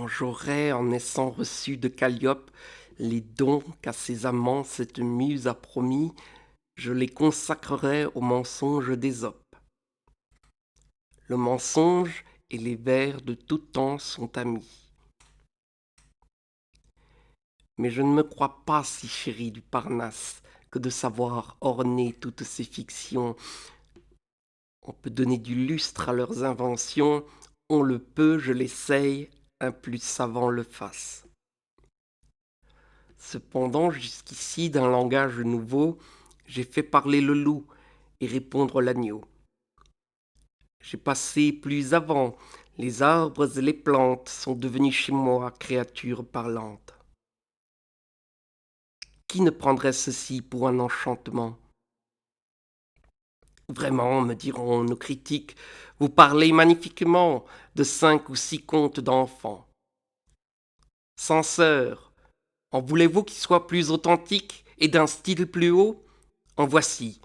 Quand j'aurai en naissant reçu de Calliope les dons qu'à ses amants cette muse a promis, je les consacrerai au mensonge d'Ésope. Le mensonge et les vers de tout temps sont amis. Mais je ne me crois pas si chéri du Parnasse que de savoir orner toutes ces fictions. On peut donner du lustre à leurs inventions, on le peut, je l'essaye, un plus savant le fasse. Cependant, jusqu'ici, d'un langage nouveau, j'ai fait parler le loup et répondre l'agneau. J'ai passé plus avant, les arbres et les plantes sont devenus chez moi créatures parlantes. Qui ne prendrait ceci pour un enchantement? Vraiment, me diront nos critiques, vous parlez magnifiquement de 5 ou 6 contes d'enfants. Censeurs, en voulez-vous qu'ils soient plus authentiques et d'un style plus haut? En voici.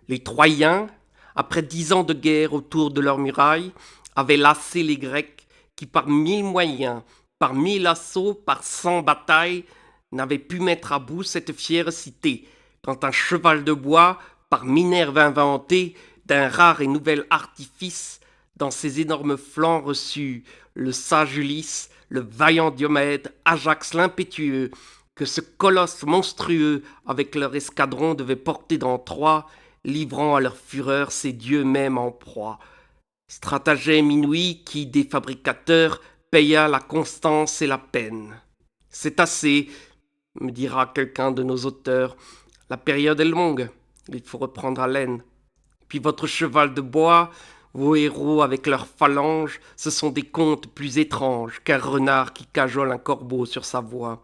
Les Troyens, après 10 ans de guerre autour de leurs murailles, avaient lassé les Grecs qui, par 1000 moyens, par 1000 assauts, par 100 batailles, n'avaient pu mettre à bout cette fière cité, quand un cheval de bois, par Minerve inventé, d'un rare et nouvel artifice, dans ses énormes flancs reçut le sage Ulysse, le vaillant Diomède, Ajax l'impétueux, que ce colosse monstrueux, avec leur escadron, devait porter dans Troie, livrant à leur fureur ces dieux mêmes en proie. Stratagème inouï qui, des fabricateurs, paya la constance et la peine. C'est assez, me dira quelqu'un de nos auteurs. La période est longue, il faut reprendre haleine. Puis votre cheval de bois, vos héros avec leurs phalanges, ce sont des contes plus étranges qu'un renard qui cajole un corbeau sur sa voie.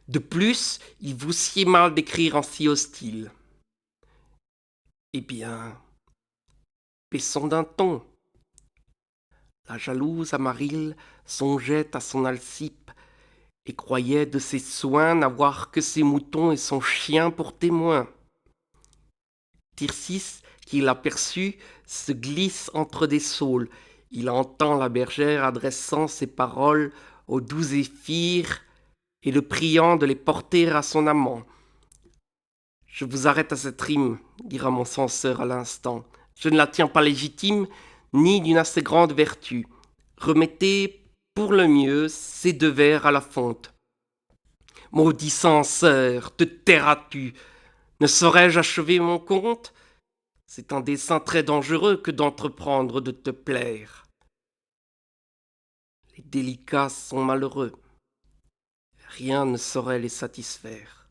De plus, il vous sied mal d'écrire en si hostile. Eh bien, baissons d'un ton. La jalouse Amarille songeait à son Alcippe et croyait de ses soins n'avoir que ses moutons et son chien pour témoins. Tircis, qui l'aperçut, se glisse entre des saules. Il entend la bergère adressant ses paroles au doux zéphyr et le priant de les porter à son amant. Je vous arrête à cette rime, dira mon censeur à l'instant. Je ne la tiens pas légitime, ni d'une assez grande vertu. Remettez, pour le mieux, ces 2 vers à la fonte. Maudit censeur, te tairas-tu? Ne saurais-je achever mon conte? C'est un dessein très dangereux que d'entreprendre de te plaire. Les délicats sont malheureux. Rien ne saurait les satisfaire.